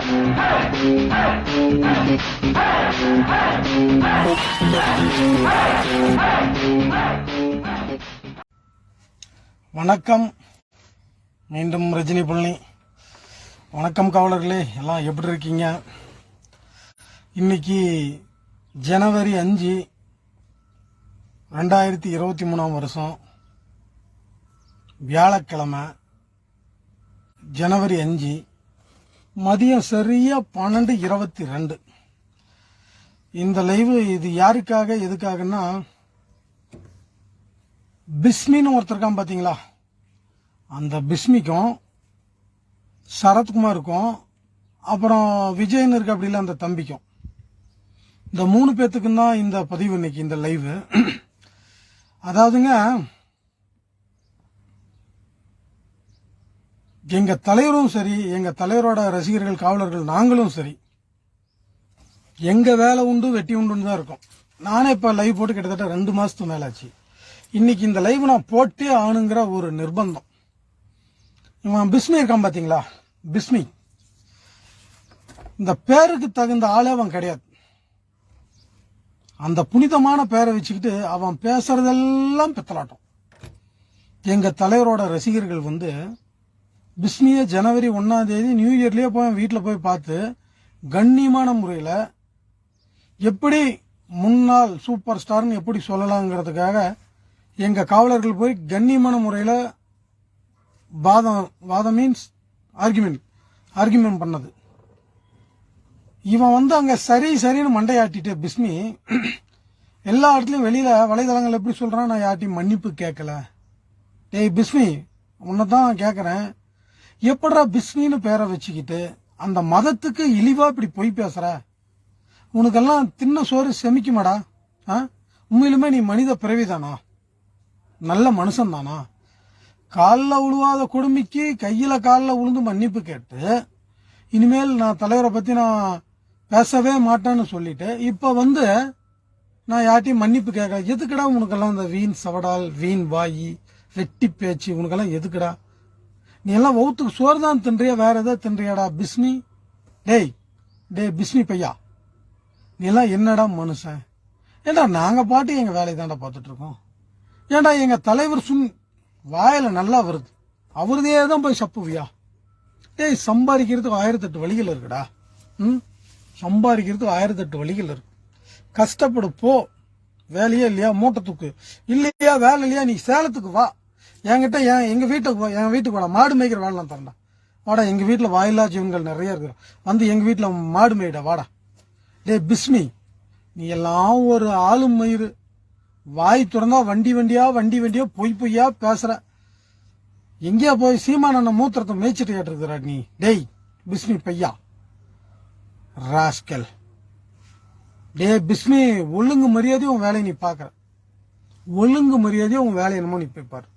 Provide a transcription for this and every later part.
வணக்கம். மீண்டும் ரஜினி பழனி. வணக்கம் காவலர்களே, எல்லாம் எப்படி இருக்கீங்க? இன்னைக்கு ஜனவரி 5, 2023 வியாழக்கிழமை. ஜனவரி 5 மதியம் சரியா 12:22. இந்த லைவ் இது யாருக்காக எதுக்காகன்னா, பிஸ்மின்னு ஒருத்தர் இருக்கான் பாத்தீங்களா, அந்த பிஸ்மிக்கும் சரத்குமாருக்கும் அப்புறம் விஜயன் இருக்கு அப்படி இல்லை அந்த தம்பிக்கும், இந்த 3 பேத்துக்கும் தான் இந்த பதிவு இன்னைக்கு, இந்த லைவ். அதாவதுங்க, எங்க தலைவரும் சரி, எங்க தலைவரோட ரசிகர்கள் காவலர்கள் நாங்களும் சரி, எங்க வேலை உண்டு வெட்டி உண்டுன்னு தான் இருக்கோம். நானே இப்ப லைவ் போட்டு கிட்டத்தட்ட 2 மாசத்துக்கு மேல ஆச்சு. இன்னைக்கு இந்த லைவ் நான் போட்டே ஆணுங்கிற ஒரு நிர்பந்தம். இவன் பிஸ்மி இருக்கான் பாத்தீங்களா, பிஸ்மி, இந்த பேருக்கு தகுந்த ஆளே அவன் கிடையாது. அந்த புனிதமான பேரை வச்சுக்கிட்டு அவன் பேசுறதெல்லாம் பித்தலாட்டம். எங்க தலைவரோட ரசிகர்கள் பிஸ்மிய ஜனவரி 1 நியூ இயர்லயே போய் வீட்டில் போய் பார்த்து கண்ணியமான முறையில் எப்படி முன்னாள் சூப்பர் ஸ்டார்னு எப்படி சொல்லலாங்கிறதுக்காக எங்க காவலர்கள் போய் கண்ணியமான முறையில் வாதம் மீன்ஸ் ஆர்குமெண்ட் பண்ணது. இவன் அங்க சரின்னு மண்டையாட்டிட்டு பிஸ்மி எல்லா இடத்துலயும் வெளியில வலைதளங்கள் எப்படி சொல்றான், நான் யார்ட்டையும் மன்னிப்பு கேட்கல. டேய் பிஸ்மி, உன்னதான் கேக்குறேன், எப்படா பிஸ்மின்னு பேரை வச்சுக்கிட்டு அந்த மதத்துக்கு இழிவா இப்படி பொய் பேசுற? உனக்கெல்லாம் தின்ன சோறு செமிக்குமாடா? உண்மையிலுமே நீ மனித பிறவிதானா? நல்ல மனுஷன் தானா? காலில் உழுவாத கொடுமைக்கு கையில காலில் உழுந்து மன்னிப்பு கேட்டு இனிமேல் நான் தலைவரை பத்தி நான் பேசவே மாட்டேன்னு சொல்லிட்டு இப்ப நான் யார்ட்டையும் மன்னிப்பு கேட்க எதுக்குடா? உனக்கெல்லாம் இந்த வீண் சவடால், வீண் வாயி, வெட்டி பேச்சு, உனக்கெல்லாம் எதுக்குடா? நீ எல்லாம் வௌத்துக்கு சோறு தான் தின்றியா, வேற ஏதாவது தின்றியாடா பிஸ்மி? டேய் பிஸ்மி பையா, நீ எல்லாம் என்னடா மனுஷன்? ஏண்டா நாங்க பாட்டு எங்க வேலையை தாண்டா பார்த்துட்டு இருக்கோம். ஏண்டா எங்க தலைவர் வாயில நல்லா வருது, அவருதே தான் போய் சப்புவியா? டேய், சம்பாதிக்கிறதுக்கு 1008 வழிகள் இருக்குடா. சம்பாதிக்கிறதுக்கு 1008 வழிகள் இருக்கு. கஷ்டப்படு போ. வேலையே இல்லையா, மூட்டை தூக்கு இல்லையா, வேலை இல்லையா, நீ சேலத்துக்கு வா. என்கிட்ட எங்க வீட்டுக்கு வாடா, மாடு மேய்க்கிற வேலை நான் தரேன்டா. வாடா, எங்க வீட்டுல வாயில்லா ஜீவன்கள் நிறைய இருக்கு, எங்க வீட்டுல மாடு மேய்டா வாடா. டே பிஸ்மி, நீ எல்லாம் ஒரு ஆளும் மயிறு. வாய் திறந்தா வண்டி வண்டியா பொய்யா பேசுற. எங்கேயா போய் சீமான மூத்திரத்தை மேய்ச்சிட்டு கேட்டிருக்கிறா நீ? டேய் பிஸ்மி பையா, ராஸ்கல். டே பிஸ்மி, ஒழுங்கு மரியாதையும் உன் வேலையை நீ பாக்குற, ஒழுங்கு மரியாதையும் உன் வேலையை என்னமோ நீ போய் பாரு.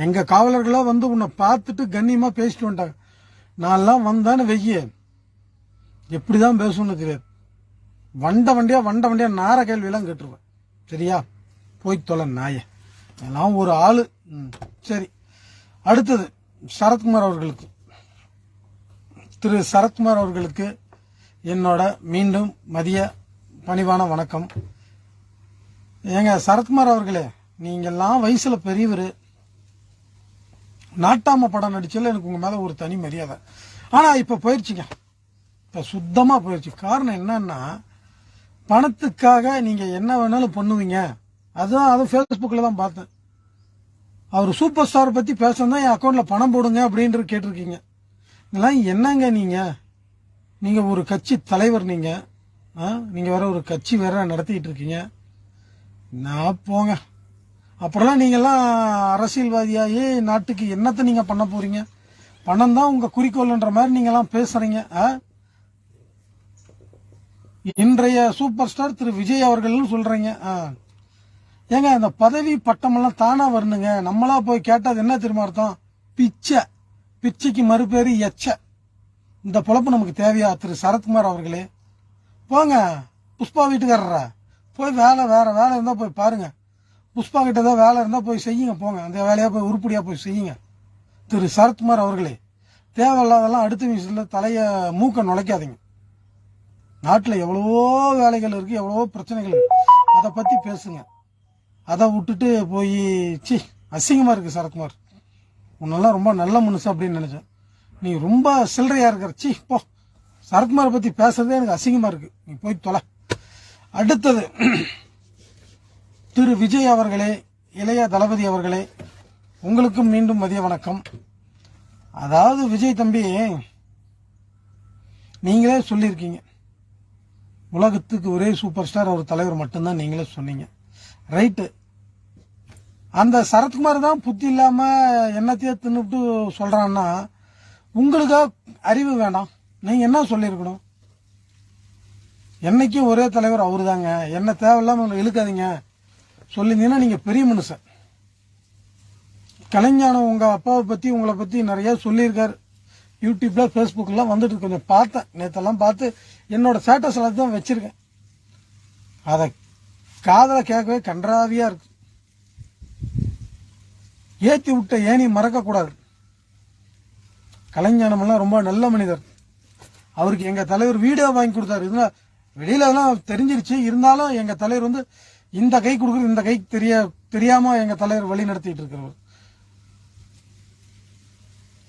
எங்க காவலர்களா உன்னை பார்த்துட்டு கண்ணியமா பேசிட்டு வந்துட்டாங்க. நான்லாம் வந்தான்னு வெய்ய எப்படிதான் பேசணும்னு தெரியாது. வண்ட வண்டியா நார கேள்வி எல்லாம் கேட்டுருவேன். சரியா? போய் தொலை நாய, எல்லாம் ஒரு ஆளு. சரி, அடுத்தது சரத்குமார் அவர்களுக்கு, திரு சரத்குமார் அவர்களுக்கு என்னோட மீண்டும் மதிய பணிவான வணக்கம். ஏங்க சரத்குமார் அவர்களே, நீங்கெல்லாம் வயசுல பெரியவர். நாட்டாம படம் நடிச்சல எனக்கு உங்க மேல ஒரு தனி மரியாதை. ஆனா இப்ப போயிருச்சுங்க, இப்ப சுத்தமா போயிருச்சு. காரணம் என்னன்னா, பணத்துக்காக நீங்க என்ன வேணாலும் பண்ணுவீங்க. அது பேஸ்புக்ல தான் பார்த்தேன். அவர் சூப்பர் ஸ்டார் பத்தி பேசணும், என் அக்கௌண்ட்ல பணம் போடுங்க அப்படின்னு கேட்டிருக்கீங்க. இதெல்லாம் என்னங்க? நீங்க ஒரு கட்சி தலைவர், நீங்க வேற ஒரு கட்சி வேற நடத்திட்டு இருக்கீங்க. நான் போங்க. அப்புறம் நீங்கெல்லாம் அரசியல்வாதியாகி நாட்டுக்கு என்னத்தை நீங்க பண்ண போறீங்க? பணம் தான் உங்க குறிக்கோள்ன்ற மாதிரி நீங்க எல்லாம் பேசுறீங்க. இன்றைய சூப்பர் ஸ்டார் திரு விஜய் அவர்கள் சொல்றீங்க. ஏங்க, இந்த பதவி பட்டம் எல்லாம் தானா வரணுங்க. நம்மளா போய் கேட்டது என்ன தெரியுமா அர்த்தம்? பிச்சைக்கு மறுபேரு எச்ச. இந்த பொழப்பு நமக்கு தேவையா திரு சரத்குமார் அவர்களே? போங்க, புஷ்பா வீட்டுக்காரரா போய் வேற வேலை இருந்தா போய் பாருங்க. புஷ்பா கிட்ட தான் வேலை இருந்தா போய் செய்யுங்க. போங்க, அந்த வேலையா போய் உருப்படியா போய் செய்யுங்க. திரு சரத்குமார் அவர்களே, தேவையில்லாதெல்லாம் அடுத்த விஷயத்தில் தலையை மூக்க நுழைக்காதீங்க. நாட்டில் எவ்வளவோ வேலைகள் இருக்கு, எவ்வளவோ பிரச்சனைகள் இருக்கு, அதை பத்தி பேசுங்க. அதை விட்டுட்டு போய் அசிங்கமா இருக்கு சரத்குமார். உன்னெல்லாம் ரொம்ப நல்ல மனுஷன் அப்படின்னு நினைச்சேன். நீ ரொம்ப சில்லறையா இருக்கிற. போ, சரத்குமாரை பத்தி பேசுறதே எனக்கு அசிங்கமா இருக்கு. நீ போய் தொலை. அடுத்தது திரு விஜய் அவர்களே, இளைய தளபதி அவர்களே, உங்களுக்கும் மீண்டும் மதிய வணக்கம். அதாவது விஜய் தம்பி, நீங்களே சொல்லியிருக்கீங்க உலகத்துக்கு ஒரே சூப்பர் ஸ்டார் ஒரு தலைவர் மட்டும்தான், நீங்களே சொன்னீங்க. ரைட்டு. அந்த சரத்குமார் தான் புத்தி இல்லாம என்னத்தையே தின்னுட்டு சொல்றான்னா, உங்களுக்கா அறிவு வேண்டாம்? நீங்க என்ன சொல்லிருக்கணும்? என்னைக்கும் ஒரே தலைவர் அவரு தாங்க, என்ன தேவையில்லாம இழுக்காதீங்க சொல்லிங்கன்னா நீங்க பெரிய மனுஷன். கலைஞானம் உங்க அப்பாவை பத்தி உங்களை பத்தி நிறைய சொல்லியிருக்காரு. யூடியூப்ல பேஸ்புக்ல வந்துட்டு கொஞ்சம் பார்த்தேன், நேத்தெல்லாம் பார்த்து என்னோட ஸ்டேட்டஸ் தான் வச்சிருக்கேன். அதை காதல கேட்கவே கன்றாவியா இருக்கு. ஏத்தி விட்ட ஏனி மறக்க கூடாது. கலைஞானம் எல்லாம் ரொம்ப நல்ல மனிதர். அவருக்கு எங்க தலைவர் வீடியோ வாங்கி கொடுத்தாரு. வெளியில எல்லாம் தெரிஞ்சிருச்சு, இருந்தாலும் எங்க தலைவர் வந்து இந்த கை கொடுக்குறது இந்த கை தெரியாம எங்க தலைவர் வழி நடத்திட்டு இருக்கிறவர்.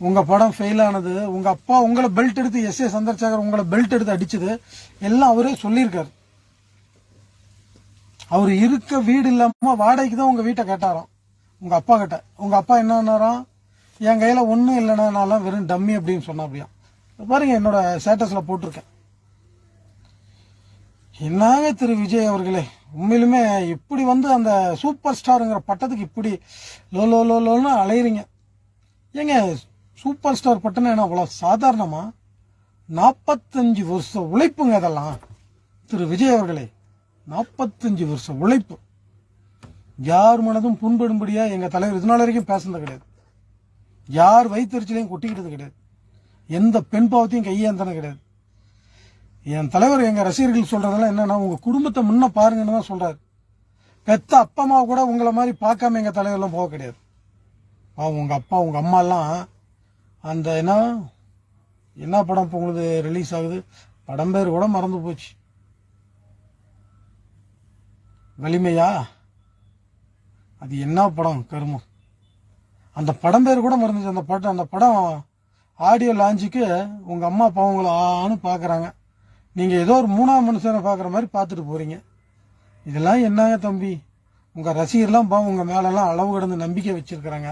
உங்க படம் ஃபெயில் ஆனது, உங்க அப்பா உங்களை பெல்ட் எடுத்து எஸ்.ஏ. சந்திரசேகர் உங்களை பெல்ட் எடுத்து அடிச்சது எல்லாம் அவரே சொல்லியிருக்காரு. அவர் இருக்க வீடு இல்லாம வாடகைக்கு தான் உங்க வீட்டை கேட்டாராம் உங்க அப்பா கிட்ட. உங்க அப்பா என்னன்னாராம், என் கையில ஒன்னும் இல்லைன்னா நான் வெறும் டம்மி அப்படின்னு சொன்னா. அப்படியா பாருங்க, என்னோட ஸ்டேட்டஸ்ல போட்டிருக்கேன். என்னங்க திரு விஜய் அவர்களே, உண்மையிலுமே இப்படி வந்து அந்த சூப்பர் ஸ்டாருங்கிற பட்டத்துக்கு இப்படி லோன்னு அலையிறீங்க ஏங்க? சூப்பர் ஸ்டார் பட்டம்னா என்ன அவ்வளவு சாதாரணமா? 45 வருஷம் உழைப்புங்க அதெல்லாம் திரு விஜய் அவர்களே. 45 வருஷம் உழைப்பு. யார் மனதும் புண்படும்படியா எங்க தலைவர் இதனால வரைக்கும் பேசுனது கிடையாது. யார் வயிற்றுச்சலையும் கொட்டிக்கிட்டது கிடையாது. எந்த பெண் பாவத்தையும் கையேந்தன கிடையாது. என் தலைவர் எங்க ரசிகர்கள் சொல்றதெல்லாம் என்னன்னா, உங்க குடும்பத்தை முன்ன பாருங்கன்னு தான் சொல்றாரு. பெத்த அப்பா அம்மா கூட உங்களை மாதிரி பார்க்காம எங்க தலைவர்லாம் போக கிடையாது. உங்க அப்பா உங்க அம்மா எல்லாம் அந்த என்ன படம் இப்போ உங்களுக்கு ரிலீஸ் ஆகுது, படம் பேர் கூட மறந்து போச்சு. வலிமையா? அது என்ன படம் கருமம், அந்த படம் பேர் கூட மறந்துச்சு. அந்த படம் ஆடியோ லான்ச்சுக்கு உங்க அம்மா அப்பா உங்களை ஆன்னு பாக்குறாங்க. நீங்க ஏதோ ஒரு 3ஆம் மனுஷனை பாக்குற மாதிரி பாத்துட்டு போறீங்க. இதெல்லாம் என்னங்க தம்பி? உங்க ரசிகர்லாம் உங்க மேலெல்லாம் அளவு கடந்து நம்பிக்கை வச்சிருக்கிறாங்க.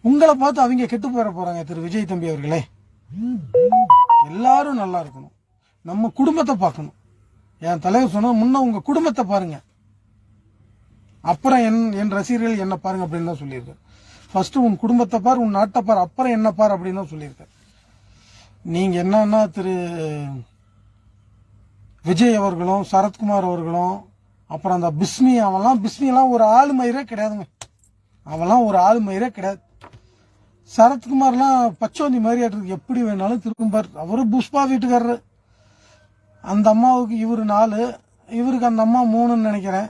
உங்களை பார்த்து அவங்க கெட்டு போயிட போறாங்க. திரு விஜய் தம்பி அவர்களே, எல்லாரும் நல்லா இருக்கணும், நம்ம குடும்பத்தை பார்க்கணும். என் தலைவர் சொன்ன முன்ன உங்க குடும்பத்தை பாருங்க, அப்புறம் என் ரசிகர்கள் என்ன பாருங்க அப்படின்னு தான் சொல்லியிருக்காரு. ஃபர்ஸ்ட் உன் குடும்பத்தை பார், உன் நாட்டை பார், அப்புறம் என்ன பார் அப்படின்னு தான் சொல்லியிருக்காரு. நீங்க என்னன்னா திரு விஜய் அவர்களும் சரத்குமார் அவர்களும் அப்புறம் அந்த பிஸ்மியெல்லாம் ஒரு ஆளு மயிரே கிடையாதுங்க. அவெல்லாம் ஒரு ஆளு மயிரே கிடையாது. சரத்குமார்லாம் பச்சோந்தி மாதிரி ஆட்டுறது எப்படி வேணாலும் திரும்பார். அவரு புஷ்பா வீட்டுக்காரரு. அந்த அம்மாவுக்கு இவரு 4, இவருக்கு அந்த அம்மா 3ன்னு நினைக்கிறேன்.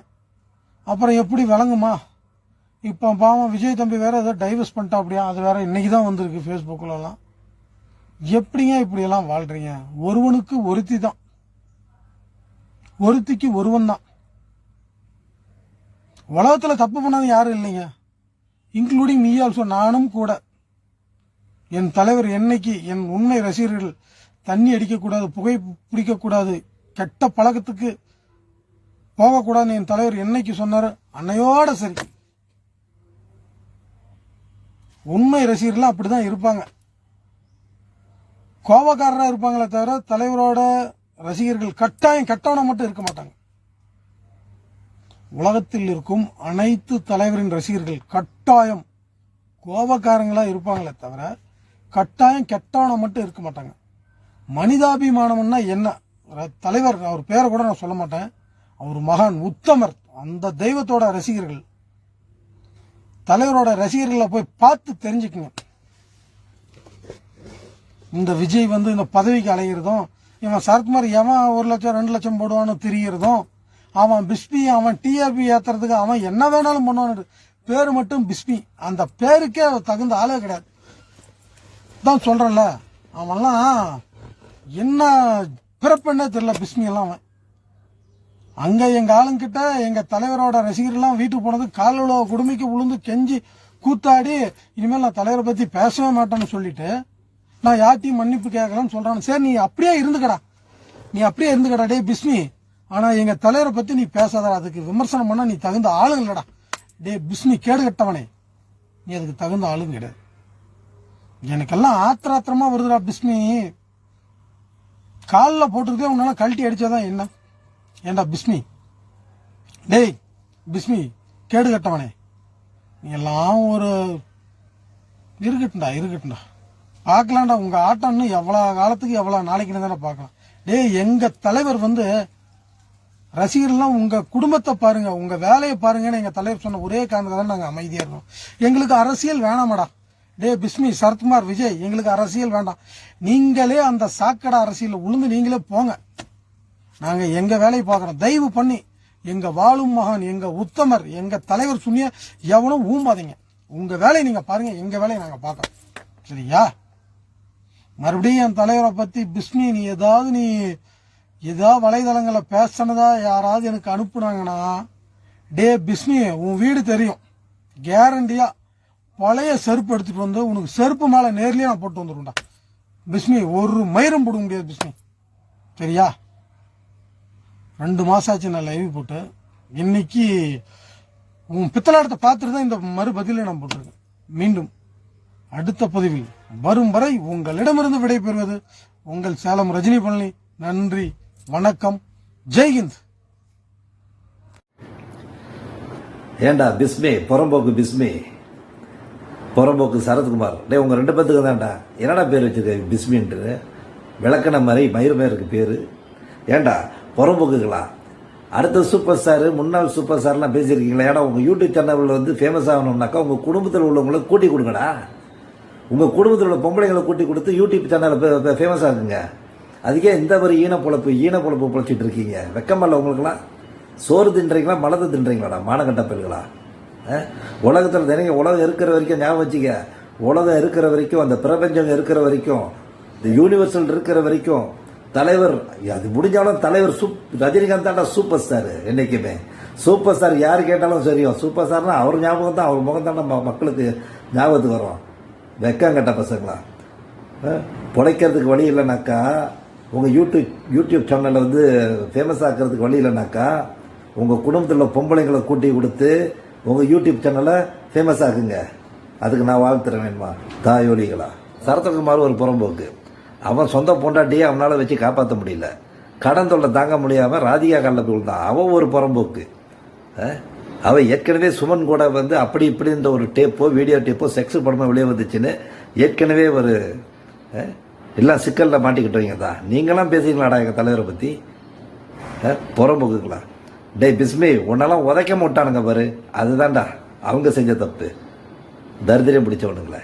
அப்புறம் எப்படி விளங்குமா? இப்போ பாவம் விஜய் தம்பி வேற ஏதோ டைவர்ஸ் பண்ணிட்டா. அப்படியா? அது வேற இன்னைக்குதான் வந்திருக்கு ஃபேஸ்புக்ல எல்லாம். எப்படிங்க இப்படி எல்லாம் வாழ்றீங்க? ஒருவனுக்கு ஒருத்தி தான், ஒருத்திக்கு ஒருவன் தான். உலகத்துல தப்பு பண்ணது யாரும் இல்லைங்க, இன்க்ளூடிங் மீ ஆல்சோ, நானும் கூட. என் தலைவர் என்னைக்கு என் உண்மை ரசிகர்கள் தண்ணி அடிக்கக்கூடாது, புகை பிடிக்கக்கூடாது, கெட்ட பழக்கத்துக்கு போகக்கூடாதுன்னு என் தலைவர் என்னைக்கு சொன்னாரு, அன்னையோட சரி. உண்மை ரசிகர்கள் அப்படிதான் இருப்பாங்க, கோபக்காரராக இருப்பாங்களே தவிர தலைவரோட ரசிகர்கள் கட்டவன மட்டும் இருக்க மாட்டாங்க. உலகத்தில் இருக்கும் அனைத்து தலைவரின் ரசிகர்கள் கட்டாயம் கோபக்காரங்களா இருப்பாங்களே தவிர கட்டாயம் கெட்டவன மட்டும் இருக்க மாட்டாங்க. மனிதாபிமானம்னா என்ன? தலைவர் அவர் பேரை கூட நான் சொல்ல மாட்டேன், அவர் மகான் உத்தமர். அந்த தெய்வத்தோட ரசிகர்கள், தலைவரோட ரசிகர்களை போய் பார்த்து தெரிஞ்சுக்குங்க. இந்த விஜய் வந்து இந்த பதவிக்கு அலைகிறதும், இவன் சரத்குமார் எவன் 1 லட்சம் 2 லட்சம் போடுவான்னு தெரியறதும், அவன் பிஸ்மி, அவன் டிஆர்பி ஏத்துறதுக்கு அவன் என்ன வேணாலும் பண்ணுவான். பேரு மட்டும் பிஸ்மி, அந்த பேருக்கே தகுந்த ஆளே கிடையாது. தான் சொல்றேன்ல, அவன்லாம் என்ன பிறப்பெண்ணே தெரியல பிஸ்மி எல்லாம். அவன் அங்க எங்க ஆளுங்கிட்ட எங்க தலைவரோட ரசிகர்லாம் வீட்டுக்கு போனது காலில் குடுமைக்கு விழுந்து கெஞ்சி கூத்தாடி இனிமேல் நான் தலைவரை பத்தி பேசவே மாட்டேன்னு சொல்லிட்டு நான் யார்ட்டையும் மன்னிப்பு கேட்கலாம்னு சொல்றான். சரி, நீ அப்படியே இருந்துக்கடா டே பிஸ்மி. ஆனா எங்க தலைவரை பத்தி நீ பேசாத, அதுக்கு விமர்சனம் பண்ண நீ தகுந்த ஆளுங்க இல்லடா. டே பிஸ்மி, கேடு கட்டவனே, நீ அதுக்கு தகுந்த ஆளுங்க கிடையாது. எனக்கெல்லாம் ஆத்திரமா வருதுடா பிஸ்மி. காலில் போட்டுருக்கே உன்னால கழட்டி அடிச்சாதான் என்ன? ஏண்டா பிஸ்மி, டேய் பிஸ்மி, கேடு கட்டவனே, நீ எல்லாம் ஒரு இருக்கட்டும்டா பார்க்கலாம்டா. உங்க ஆட்டம்னு எவ்வளவு காலத்துக்கு எவ்வளவு நாளைக்கு தானே பார்க்கலாம். டேய், எங்க தலைவர் ரசிகர்லாம் உங்க குடும்பத்தை பாருங்க, உங்க வேலையை பாருங்கன்னு எங்க தலைவர் சொன்ன ஒரே காரணத்துக்கு நாங்க அமைதியா இருக்கோம். எங்களுக்கு அரசியல் வேணாமடா. டே பிஸ்மி, சரத்குமார், விஜய், எங்களுக்கு அரசியல் வேண்டாம். நீங்களே அந்த சாக்கடை அரசியல் உளுந்து நீங்களே போங்க. நாங்க எங்க வேலையை பார்க்கறோம். தயவு பண்ணி எங்க வாழும் மகான், எங்க உத்தமர், எங்க தலைவர் சொன்னிய எவனும் ஊம்பாதீங்க. உங்க வேலையை நீங்க பாருங்க, எங்க வேலையை நாங்க பார்க்கறோம். சரியா? மறுபடியும் என் தலைவரை பத்தி பிஸ்மி நீ ஏதாவது வலைதளங்களை பேசினதா யாராவது எனக்கு அனுப்புனாங்கன்னா, டே பிஸ்மி, உன் வீடு தெரியும், கேரண்டியா பழைய செருப்பு எடுத்துட்டு வந்து உனக்கு செருப்பு மேல நேர்லயே நான் போட்டு வந்துருவேன்டா பிஸ்மி. ஒரு மயிரும் போட முடியாது பிஸ்மி. சரியா? 2 மாசம் ஆச்சு நான் லைவ் போட்டு. இன்னைக்கு உன் பித்தலாட்டத்தை பார்த்துட்டு தான் இந்த மறுபதிலை நான் போட்டிருக்கேன். மீண்டும் அடுத்த பதிவில் வரும் வரை உங்களிடமிருந்து விடைபெறுவது உங்கள் சேலம் ரஜினி பழனி. நன்றி, வணக்கம், ஜெய்ஹிந்த். ஏண்டா பிஸ்மி, புறம்போக்கு சரத்குமார், டே உங்க 2 பேத்துக்கு தான்டா என்னடா பேர் வச்சிருக்க பிஸ்மின்ட்டு? விளக்கண மாதிரி மயிருக்கு பேரு. ஏண்டா புறம்போக்குங்களா? அடுத்த சூப்பர் ஸ்டார், முன்னாள் சூப்பர் ஸ்டார்லாம் பேசியிருக்கீங்களா? ஏன்னா உங்க யூடியூப் சேனலில் ஃபேமஸ் ஆகணும்னாக்கா உங்க குடும்பத்தில் உள்ளவங்களை கூட்டி கொடுங்கடா. உங்க குடும்பத்தில் உள்ள பொம்பளைங்களை கூட்டி கொடுத்து யூடியூப் சேனலில் ஃபேமஸ் ஆகுங்க. அதுக்கே இந்த ஒரு ஈன பொழப்பு பொழைச்சிட்டு இருக்கீங்க. வெக்கமல்ல உங்களுக்குலாம்? சோறு தின்றீங்களா, மலத்தை தின்றீங்களாடா மானகட்ட பெண்களா? உலகத்தில் தினைங்க, உலகம் இருக்கிற வரைக்கும் ஞாபகம் வச்சுக்க, உலகம் இருக்கிற வரைக்கும், அந்த பிரபஞ்சம் இருக்கிற வரைக்கும், இந்த யூனிவர்சல் இருக்கிற வரைக்கும் தலைவர், அது முடிஞ்சாலும் தலைவர் ரஜினிகாந்த் தான்டா சூப்பர் ஸ்டார். என்னைக்குமே சூப்பர் ஸ்டார் யாரு கேட்டாலும் சரியும். சூப்பர் ஸ்டார்னா அவர் ஞாபகம் தான், அவர் முகம் தானே மக்களுக்கு ஞாபகத்துக்கு வரும். வெக்கங்கட்ட பசங்களா? பிழைக்கிறதுக்கு வழி இல்லைனாக்கா, உங்க யூடியூப் சேனல்ல ஃபேமஸ் ஆக்கிறதுக்கு வழி இல்லைனாக்கா, உங்க குடும்பத்தில் உள்ள பொம்பளைங்களை கூட்டி கொடுத்து உங்க யூடியூப் சேனலை ஃபேமஸ் ஆக்குங்க. அதுக்கு நான் வாழ்த்துறேன் வேணுமா தாயோலிகளா? சரத்குமார் ஒரு புறம்போக்கு. அவன் சொந்த பொண்டாட்டியே அவனால வச்சு காப்பாற்ற முடியல. கடன் தொல்லை தாங்க முடியாம ராதிகா காலில் விழுந்தான். அவன் ஒரு புறம்போக்கு. அவன் ஏற்கனவே சுமன் கூட அப்படி இப்படின்ற ஒரு வீடியோ டேப்போ செக்ஸ் படமா வெளியே வந்துச்சுன்னு ஏற்கனவே ஒரு எல்லாம் சிக்கல்ல மாட்டிக்கிட்டவங்க தான். நீங்களாம் பேசிக்கலாடா எங்க தலைவரை பத்தி? புறம்போக்குங்களா? டே பிஸ்மி, உன்னெல்லாம் உதைக்க மாட்டானுங்க பாரு, அதுதான்டா அவங்க செஞ்ச தப்பு. தரித்திரம் பிடிச்சவனுங்களே.